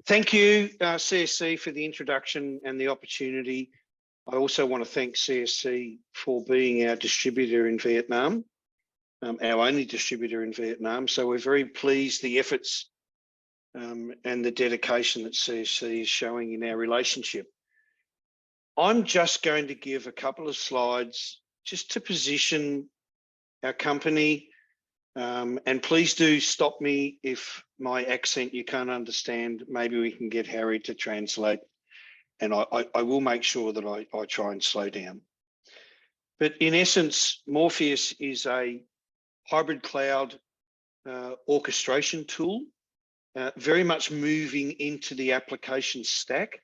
Thank you, CSC, for the introduction and the opportunity. I also want to thank CSC for being our distributor in Vietnam, our only distributor in Vietnam. So we're very pleased the efforts and the dedication that CSC is showing in our relationship. I'm just going to give a couple of slides just to position our company. And please do stop me if my accent you can't understand. Maybe we can get Harry to translate, and I will make sure that I try and slow down. But in essence, Morpheus is a hybrid cloud orchestration tool, very much moving into the application stack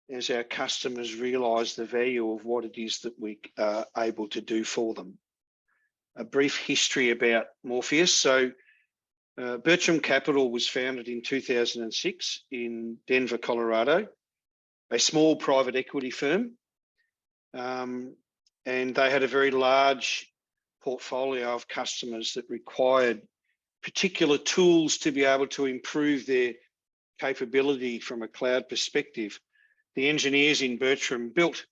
as our customers realize the value of what it is that we are able to do for them. A brief history about Morpheus. So Bertram Capital was founded in 2006 in Denver, Colorado, a small private equity firm. And they had a very large portfolio of customers that required particular tools to be able to improve their capability from a cloud perspective. The engineers in Bertram built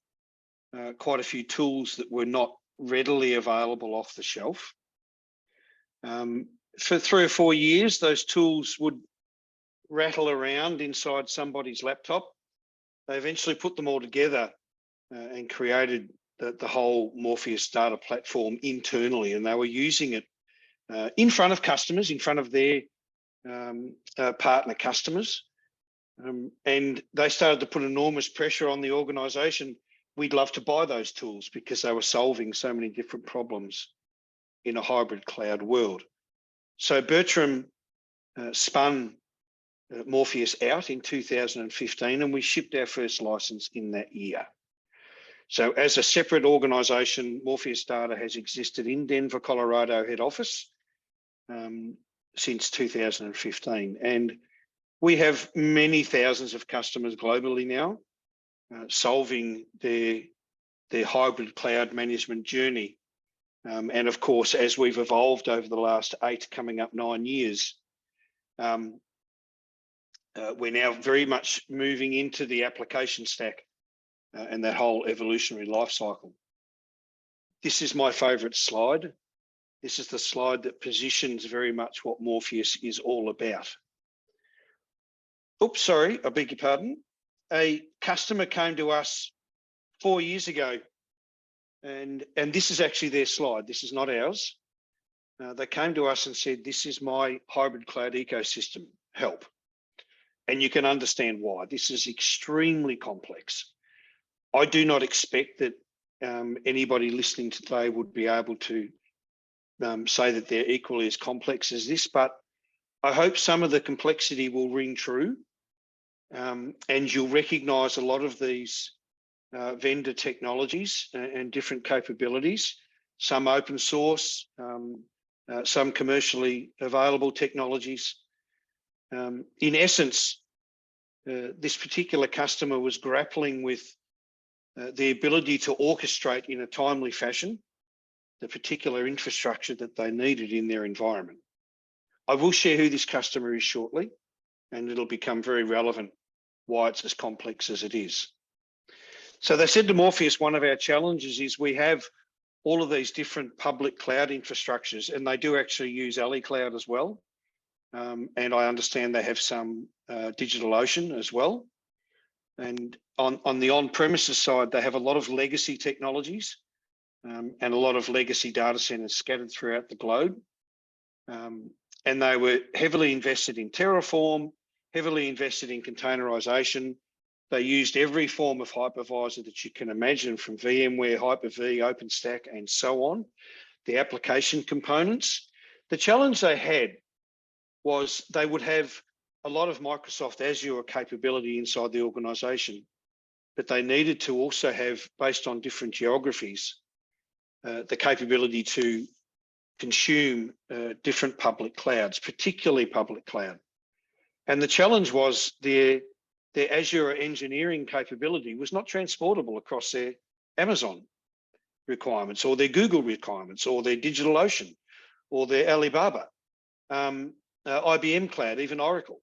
quite a few tools that were not readily available off the shelf. For 3 or 4 years, those tools would rattle around inside somebody's laptop. They eventually put them all together and created the whole Morpheus Data platform internally, and they were using it in front of customers, in front of their partner customers. And they started to put enormous pressure on the organization. We'd love to buy those tools because they were solving so many different problems in a hybrid cloud world. So Bertram spun Morpheus out in 2015, and we shipped our first license in that year. So as a separate organization, Morpheus Data has existed in Denver, Colorado head office since 2015. And we have many thousands of customers globally now, solving their hybrid cloud management journey. And of course, as we've evolved over the last 8, coming up 9 years, we're now very much moving into the application stack and that whole evolutionary life cycle. This is my favorite slide. This is the slide that positions very much what Morpheus is all about. Oops, sorry, I beg your pardon. A customer came to us 4 years ago, and this is actually their slide. This is not ours. They came to us and said, "This is my hybrid cloud ecosystem, help." And you can understand why. This is extremely complex. I do not expect that anybody listening today would be able to say that they're equally as complex as this, but I hope some of the complexity will ring true, and you'll recognize a lot of these vendor technologies and different capabilities, some open source, some commercially available technologies. In essence, this particular customer was grappling with the ability to orchestrate in a timely fashion the particular infrastructure that they needed in their environment. I will share who this customer is shortly, and it'll become very relevant why it's as complex as it is. So they said to Morpheus, one of our challenges is we have all of these different public cloud infrastructures, and they do actually use Alley Cloud as well. And I understand they have some DigitalOcean as well. And on the on-premises side, they have a lot of legacy technologies and a lot of legacy data centers scattered throughout the globe. And they were heavily invested in Terrafrom, heavily invested in containerization. They used every form of hypervisor that you can imagine, from VMware, Hyper-V, OpenStack, and so on, the application components. The challenge they had was they would have a lot of Microsoft Azure capability inside the organization, but they needed to also have, based on different geographies, the capability to consume different public clouds, particularly public cloud. And the challenge was their Azure engineering capability was not transportable across their Amazon requirements or their Google requirements or their DigitalOcean or their Alibaba, IBM Cloud, even Oracle.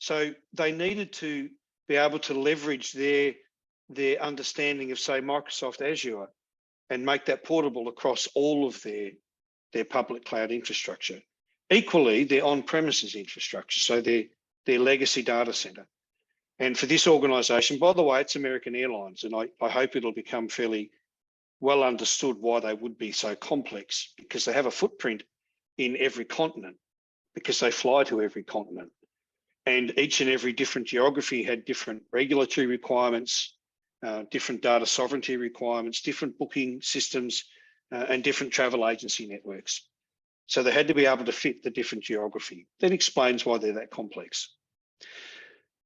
So they needed to be able to leverage their understanding of, say, Microsoft Azure and make that portable across all of their public cloud infrastructure. Equally, their on-premises infrastructure, so their legacy data center. And for this organization, by the way, it's American Airlines, and I hope it'll become fairly well understood why they would be so complex, because they have a footprint in every continent, because they fly to every continent. And each and every different geography had different regulatory requirements, different data sovereignty requirements, different booking systems, and different travel agency networks. So they had to be able to fit the different geography. That explains why they're that complex.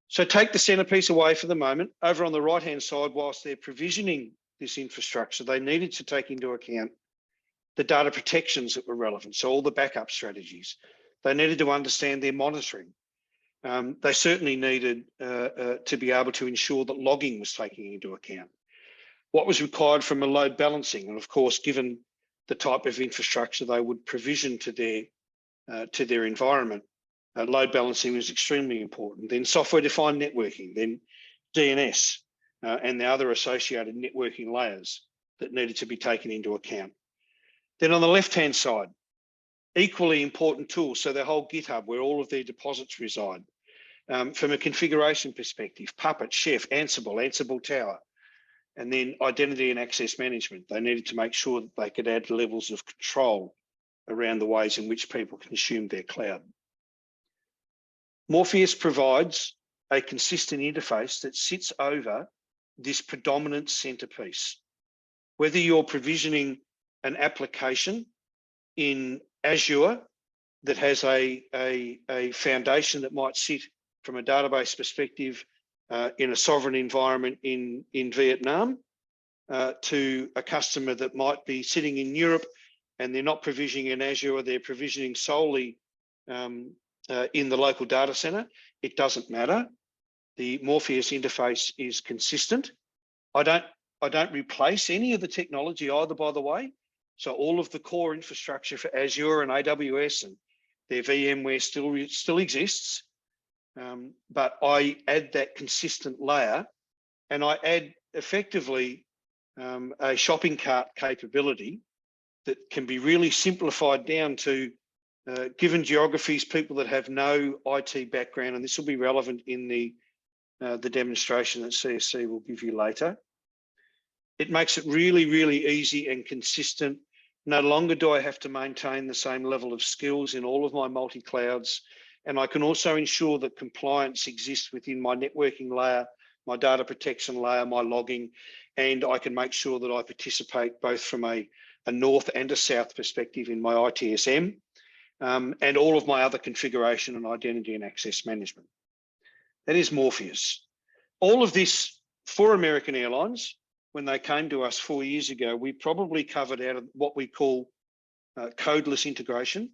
So take the centerpiece away for the moment. Over on the right-hand side, whilst they're provisioning this infrastructure, they needed to take into account the data protections that were relevant. So all the backup strategies. They needed to understand their monitoring. They certainly needed to be able to ensure that logging was taken into account. What was required from a load balancing, and of course, given the type of infrastructure they would provision to their environment, load balancing was extremely important. Then software-defined networking, then DNS, and the other associated networking layers that needed to be taken into account. Then on the left-hand side, equally important tools, so their whole GitHub, where all of their deposits reside. From a configuration perspective, Puppet, Chef, Ansible, Ansible Tower, and then identity and access management. They needed to make sure that they could add levels of control around the ways in which people consume their cloud. Morpheus provides a consistent interface that sits over this predominant centerpiece. Whether you're provisioning an application in Azure that has a foundation that might sit from a database perspective in a sovereign environment in Vietnam, to a customer that might be sitting in Europe and they're not provisioning in Azure, they're provisioning solely in the local data center, it doesn't matter. The Morpheus interface is consistent. I don't replace any of the technology either, by the way. So all of the core infrastructure for Azure and AWS and their VMware still exists. But I add that consistent layer, and I add effectively a shopping cart capability that can be really simplified down to given geographies, people that have no IT background, and this will be relevant in the demonstration that CSC will give you later. It makes it really, really easy and consistent. No longer do I have to maintain the same level of skills in all of my multi-clouds. And I can also ensure that compliance exists within my networking layer, my data protection layer, my logging, and I can make sure that I participate both from a north and a south perspective in my ITSM, and all of my other configuration and identity and access management. That is Morpheus. All of this for American Airlines, when they came to us 4 years ago, we probably covered out of what we call codeless integration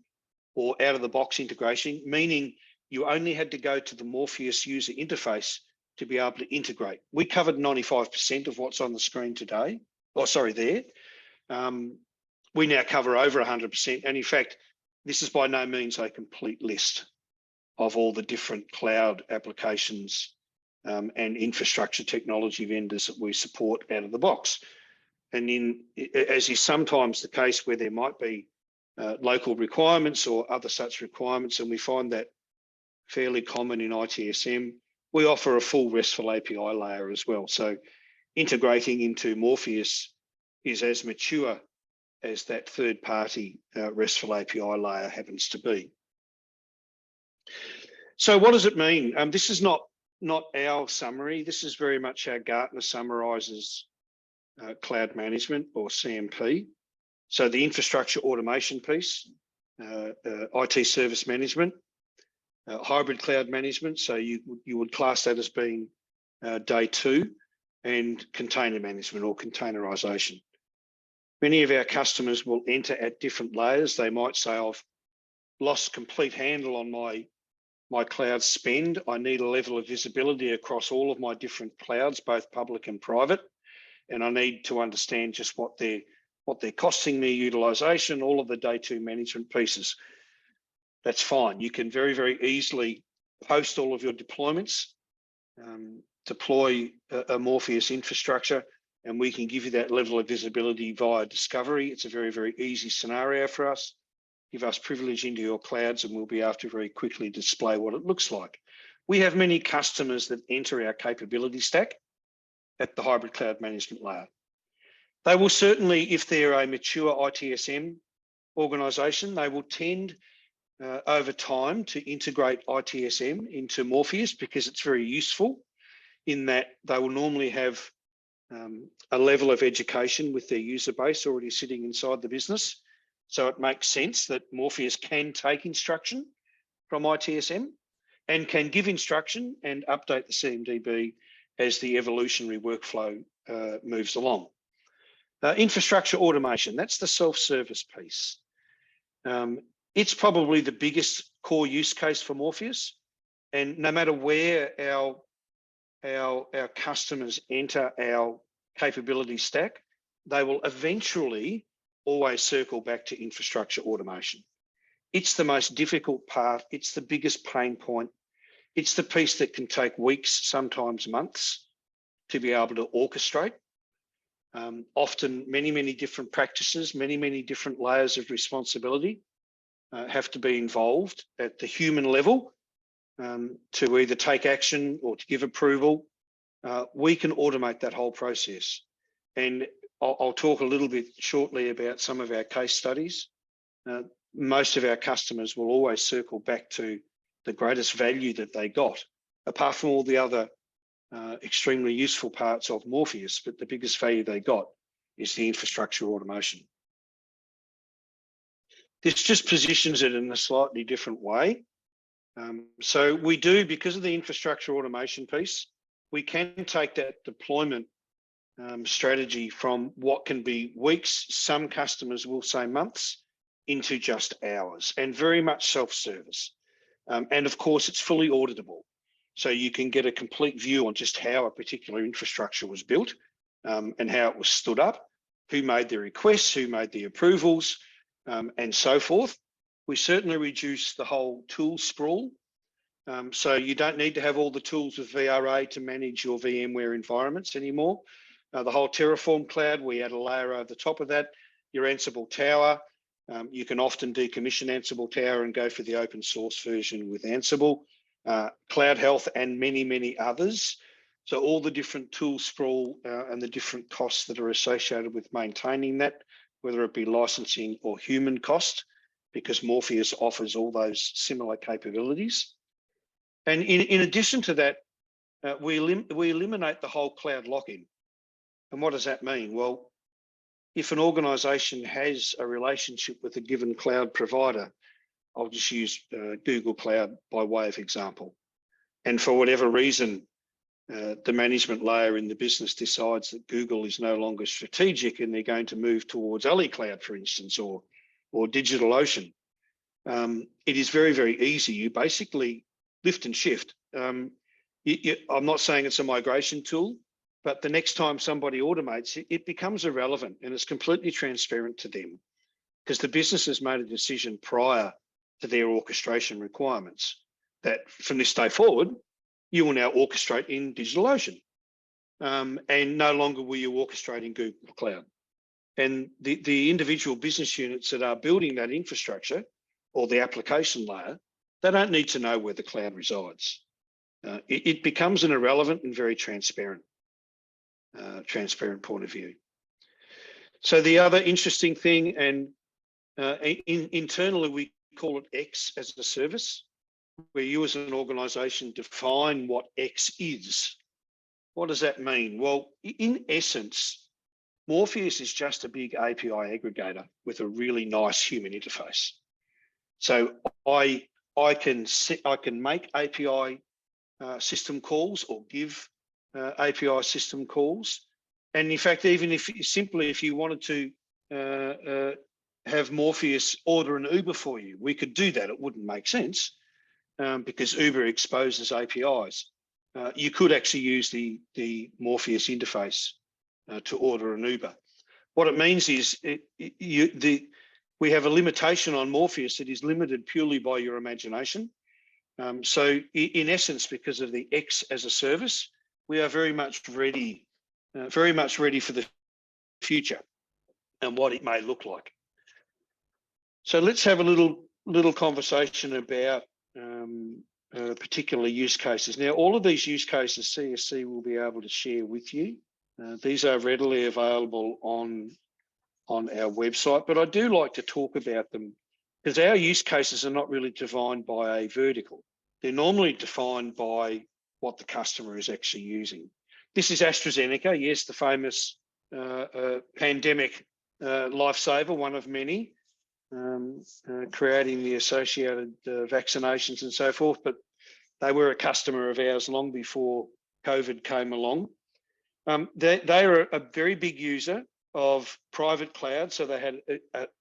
or out-of-the-box integration, meaning you only had to go to the Morpheus user interface to be able to integrate. We covered 95% of what's on the screen today, there. We now cover over 100%. And in fact, this is by no means a complete list of all the different cloud applications and infrastructure technology vendors that we support out of the box. And as is sometimes the case where there might be local requirements or other such requirements, and we find that fairly common in ITSM, we offer a full RESTful API layer as well. So integrating into Morpheus is as mature as that third-party RESTful API layer happens to be. So what does it mean? This is not our summary. This is very much how Gartner summarizes cloud management, or CMP. So the infrastructure automation piece, IT service management, hybrid cloud management. So you would class that as being day two, and container management or containerization. Many of our customers will enter at different layers. They might say, I've lost complete handle on my cloud spend. I need a level of visibility across all of my different clouds, both public and private. And I need to understand just what they're costing me, utilization, all of the day two management pieces. That's fine. You can very, very easily post all of your deployments, deploy a Morpheus infrastructure, and we can give you that level of visibility via discovery. It's a very, very easy scenario for us. Give us privilege into your clouds and we'll be able to very quickly display what it looks like. We have many customers that enter our capability stack at the hybrid cloud management layer. They will certainly, if they're a mature ITSM organization, they will tend over time to integrate ITSM into Morpheus because it's very useful in that they will normally have a level of education with their user base already sitting inside the business. So it makes sense that Morpheus can take instruction from ITSM and can give instruction and update the CMDB as the evolutionary workflow moves along. Infrastructure automation, that's the self-service piece. It's probably the biggest core use case for Morpheus. And no matter where our customers enter our capability stack, they will eventually always circle back to infrastructure automation. It's the most difficult part. It's the biggest pain point. It's the piece that can take weeks, sometimes months, to be able to orchestrate. Often many different practices, many different layers of responsibility have to be involved at the human level to either take action or to give approval. We can automate that whole process. And I'll talk a little bit shortly about some of our case studies. Most of our customers will always circle back to the greatest value that they got, apart from all the other extremely useful parts of Morpheus, but the biggest value they got is the infrastructure automation. This just positions it in a slightly different way. So we do, because of the infrastructure automation piece, we can take that deployment strategy from what can be weeks, some customers will say months, into just hours, and very much self-service. And of course, it's fully auditable. So you can get a complete view on just how a particular infrastructure was built and how it was stood up, who made the requests, who made the approvals, and so forth. We certainly reduce the whole tool sprawl. So you don't need to have all the tools with VRA to manage your VMware environments anymore. The whole Terrafrom cloud, we add a layer over the top of that, your Ansible tower. You can often decommission Ansible tower and go for the open source version with Ansible, Cloud Health, and many others. So all the different tool sprawl and the different costs that are associated with maintaining that, whether it be licensing or human cost, because Morpheus offers all those similar capabilities. And in addition to that, we eliminate the whole cloud lock-in. And what does that mean? Well, if an organization has a relationship with a given cloud provider, I'll just use Google Cloud by way of example. And for whatever reason, the management layer in the business decides that Google is no longer strategic and they're going to move towards AliCloud, for instance, or DigitalOcean. It is very easy. You basically lift and shift. I'm not saying it's a migration tool, but the next time somebody automates it, it becomes irrelevant and it's completely transparent to them because the business has made a decision prior to their orchestration requirements that from this day forward, you will now orchestrate in DigitalOcean and no longer will you orchestrate in Google Cloud. And the individual business units that are building that infrastructure or the application layer, they don't need to know where the cloud resides. It becomes an irrelevant and very transparent point of view. So the other interesting thing, and internally we call it X as a service, where you as an organization define what X is. What does that mean? Well, in essence, Morpheus is just a big API aggregator with a really nice human interface. So I can make API system calls or give API system calls. And in fact, even if you wanted to have Morpheus order an Uber for you, we could do that. It wouldn't make sense because Uber exposes APIs. You could actually use the Morpheus interface to order an Uber. What it means is we have a limitation on Morpheus that is limited purely by your imagination. So in essence, because of the X as a service, we are very much ready for the future and what it may look like. So let's have a little conversation about particular use cases. Now, all of these use cases CSC will be able to share with you. These are readily available on our website, but I do like to talk about them because our use cases are not really defined by a vertical. They're normally defined by what the customer is actually using. This is AstraZeneca, yes, the famous pandemic lifesaver, one of many, creating the associated vaccinations and so forth, but they were a customer of ours long before COVID came along. They are a very big user of private cloud, so they had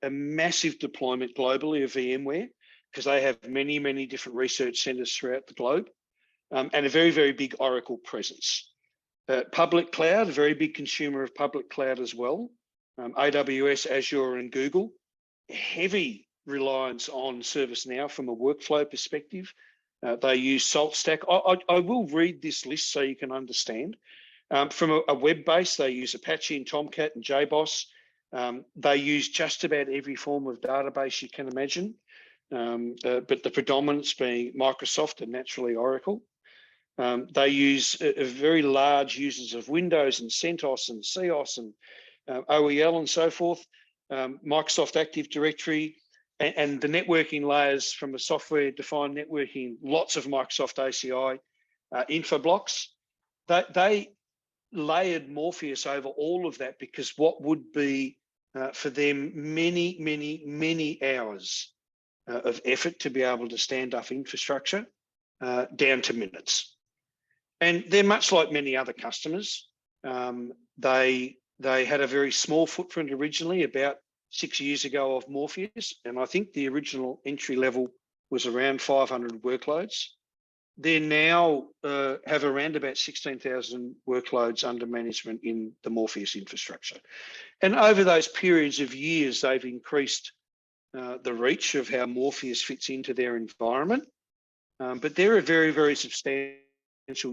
a massive deployment globally of VMware because they have many, many different research centers throughout the globe, and a very, very big Oracle presence. Public cloud, a very big consumer of public cloud as well. AWS, Azure, and Google. Heavy reliance on ServiceNow from a workflow perspective. They use SaltStack. I will read this list so you can understand. From a web base, they use Apache and Tomcat and JBoss. They use just about every form of database you can imagine, but the predominance being Microsoft and naturally Oracle. They use very large users of Windows and CentOS and CEOS and OEL and so forth, Microsoft Active Directory, and the networking layers from a software-defined networking, lots of Microsoft ACI Infoblocks. They layered Morpheus over all of that because what would be for them many, many, many hours of effort to be able to stand up infrastructure down to minutes. And they're much like many other customers. They had a very small footprint originally, about 6 years ago, of Morpheus, and I think the original entry level was around 500 workloads. They now have around about 16,000 workloads under management in the Morpheus infrastructure. And over those periods of years, they've increased the reach of how Morpheus fits into their environment. But they're a very, very substantial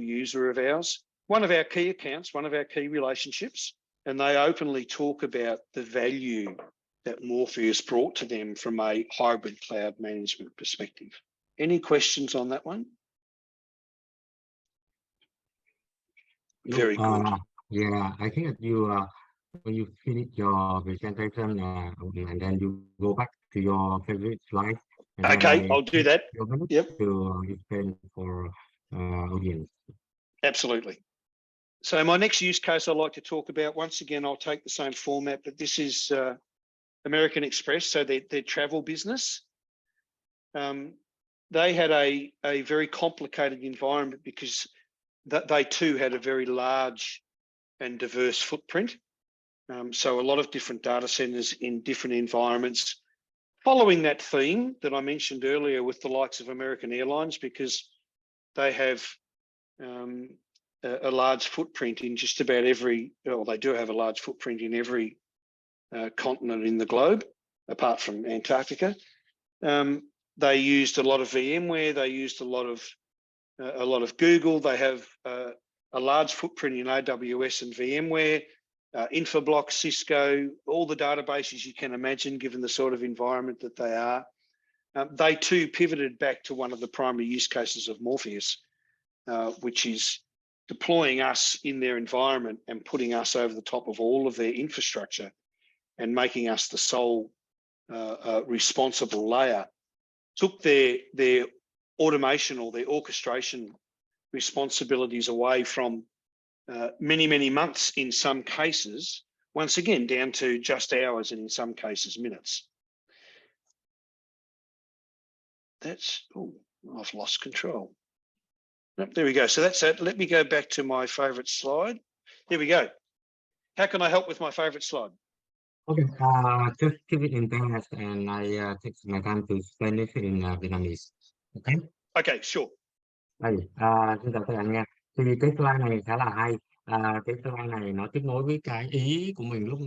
user of ours, one of our key accounts, one of our key relationships, and they openly talk about the value that Morpheus brought to them from a hybrid cloud management perspective. Any questions on that one? Very good. Yeah, I think that you, when you finish your presentation, and then you go back to your favorite slide. Okay, I'll do that. Yep. To explain for audience. Absolutely. So my next use case I'd like to talk about, once again, I'll take the same format, but this is American Express, so their travel business. They had a very complicated environment because they too had a very large and diverse footprint. So a lot of different data centers in different environments, following that theme that I mentioned earlier with the likes of American Airlines, because they have a large footprint in just about every, well, they do have a large footprint in every continent in the globe, apart from Antarctica. They used a lot of VMware. They used a lot of Google. They have a large footprint in AWS and VMware, Infoblox, Cisco, all the databases you can imagine, given the sort of environment that they are. They too pivoted back to one of the primary use cases of Morpheus, which is deploying us in their environment and putting us over the top of all of their infrastructure and making us the sole responsible layer. Took their automation or their orchestration responsibilities away from many, many months in some cases, once again, down to just hours and in some cases minutes. That's, oh, I've lost control. Nope, there we go. So that's it. Let me go back to my favorite slide. There we go. How can I help with my favorite slide? Okay, just keep it in English and I take my time to explain it in Vietnamese. Okay? Okay, sure. Đây, xin chào các bạn nha. Thì cái slide này khá là hay. Cái slide này nó tiếp nối với cái ý của mình lúc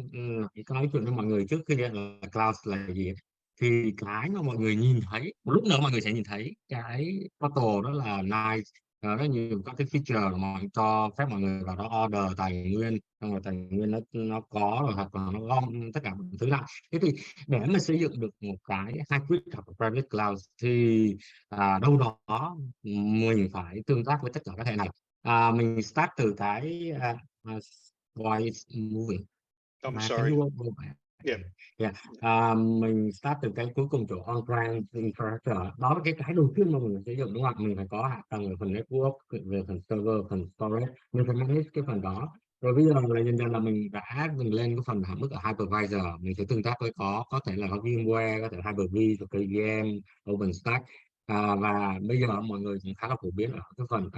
nói chuyện với mọi người trước khi là cloud là gì. thì cái mà mọi người nhìn thấy một lúc nữa mọi người sẽ nhìn thấy cái portal đó là nice, rất nhiều các cái feature mà cho phép mọi người vào đó order tài nguyên, xong rồi tài nguyên nó có rồi, hoặc là nó gom tất cả mọi thứ lại. Thế thì để mà xây dựng được một cái hybrid hoặc là private cloud thì đâu đó mình phải tương tác với tất cả các hệ này. Mình start từ cái why it's moving. I'm Can sorry. you go back? Yeah. Yeah. Mình start từ cái cuối cùng, chỗ on-prem infrastructure. Đó là cái đầu tiên mà mình sử dụng, đúng không ạ? Mình phải có hạ tầng về phần network, về phần server, phần storage, mình phải manage cái phần đó. Rồi bây giờ là dần dần là mình lên cái phần hạn mức ở hypervisor, mình sẽ tương tác với có thể là có VMware, có thể Hyper-V, rồi KVM, OpenStack. Và bây giờ mọi người cũng khá là phổ biến ở cái phần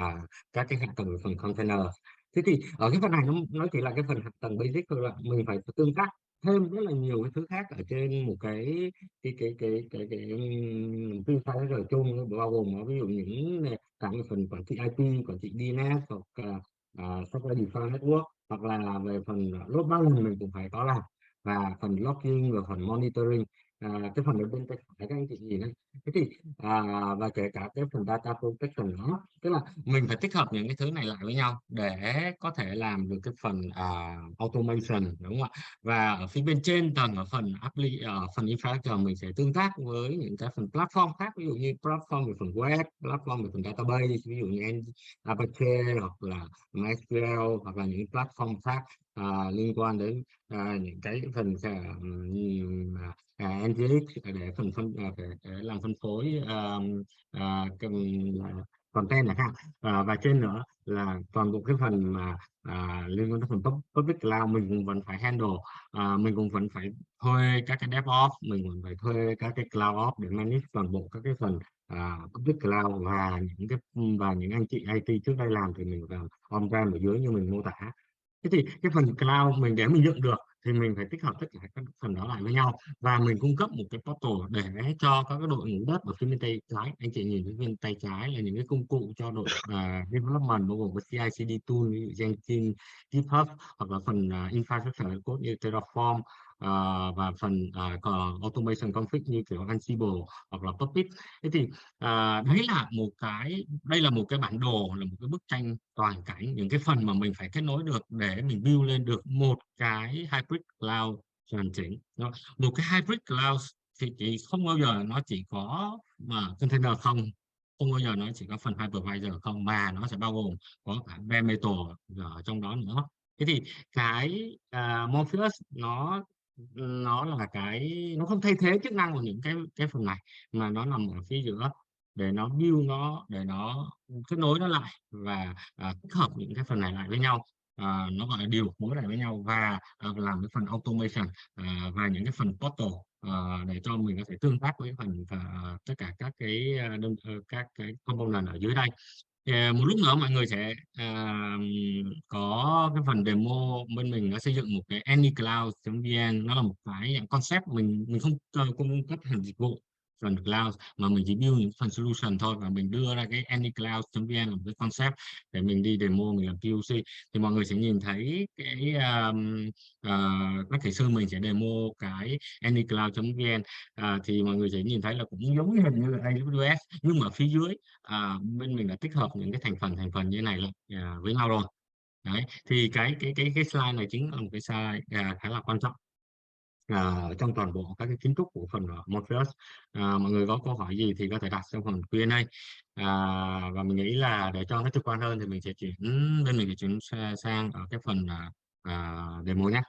các cái hạ tầng về phần container. Thế thì ở cái phần này nó chỉ là cái phần hạ tầng basic thôi, là mình phải tương tác thêm rất là nhiều cái thứ khác ở trên một cái file rồi chung, bao gồm nó ví dụ những cả cái phần quản trị IP, quản trị DNS, hoặc software defined network, hoặc là về phần load balance mình cũng phải có làm, và phần logging và phần monitoring. Cái phần ở bên tay phải các anh chị nhìn đây. Thế thì và kể cả cái phần data protection đó, tức là mình phải tích hợp những cái thứ này lại với nhau để có thể làm được cái phần automation, đúng không ạ? Và ở phía bên trên tầng, ở phần ở phần infrastructure, mình sẽ tương tác với những cái phần platform khác, ví dụ như platform về phần web, platform về phần database, ví dụ như Apache hoặc là MySQL, hoặc là những platform khác liên quan đến những cái phần NGX để để làm phân phối content chẳng hạn. Và trên nữa là toàn bộ cái phần mà liên quan đến phần public cloud, mình cũng vẫn phải handle. Mình cũng vẫn phải thuê các cái DevOps, mình cũng phải thuê các cái CloudOps để manage toàn bộ các cái phần public cloud, và những anh chị IT trước đây làm thì mình làm on-prem ở dưới như mình mô tả. Thế thì cái phần cloud mình, để mình dựng được thì mình phải tích hợp tất cả các phần đó lại với nhau, và mình cung cấp một cái portal để cho các cái đội ngũ dev ở phía bên tay trái. Anh chị nhìn phía bên tay trái là những cái công cụ cho đội development, bao gồm có CI/CD tool như Jenkins, Github, hoặc là phần infrastructure code như Terrafrom, và phần còn automation config như kiểu Ansible hoặc là Puppet. Thế thì đây là một cái bản đồ, là một cái bức tranh toàn cảnh những cái phần mà mình phải kết nối được để mình build lên được một cái hybrid cloud hoàn chỉnh. Một cái hybrid cloud thì không bao giờ nó chỉ có mà container không bao giờ nó chỉ có phần hypervisor không, mà nó sẽ bao gồm có cả bare metal ở trong đó nữa. Thế thì cái Morpheus nó là nó không thay thế chức năng của những cái phần này, mà nó nằm ở phía giữa để nó build để nó kết nối nó lại, và tích hợp những cái phần này lại với nhau. Nó gọi là điều phối lại với nhau, và làm cái phần automation và những cái phần portal để cho mình có thể tương tác với phần tất cả các cái component ở dưới đây. Một lúc nữa mọi người sẽ có cái phần demo bên mình, nó xây dựng một cái anycloud.vn. Nó là một cái dạng concept, mình không cung cấp hẳn dịch vụ phần cloud, mà mình chỉ build những phần solution thôi, và mình đưa ra cái anycloud.vn là một cái concept để mình đi demo, mình làm POC. Thì mọi người sẽ nhìn thấy các kỹ sư mình sẽ demo cái anycloud.vn. Thì mọi người sẽ nhìn thấy là cũng giống như hình như AWS, nhưng mà phía dưới bên mình đã tích hợp những cái thành phần như thế này với nhau rồi. Đấy, thì cái slide này chính là một cái slide khá là quan trọng trong toàn bộ các cái kiến trúc của phần Morpheus. Mọi người có câu hỏi gì thì có thể đặt trong phần Q&A. Và mình nghĩ là để cho nó trực quan hơn thì bên mình sẽ chuyển sang ở cái phần demo nhé.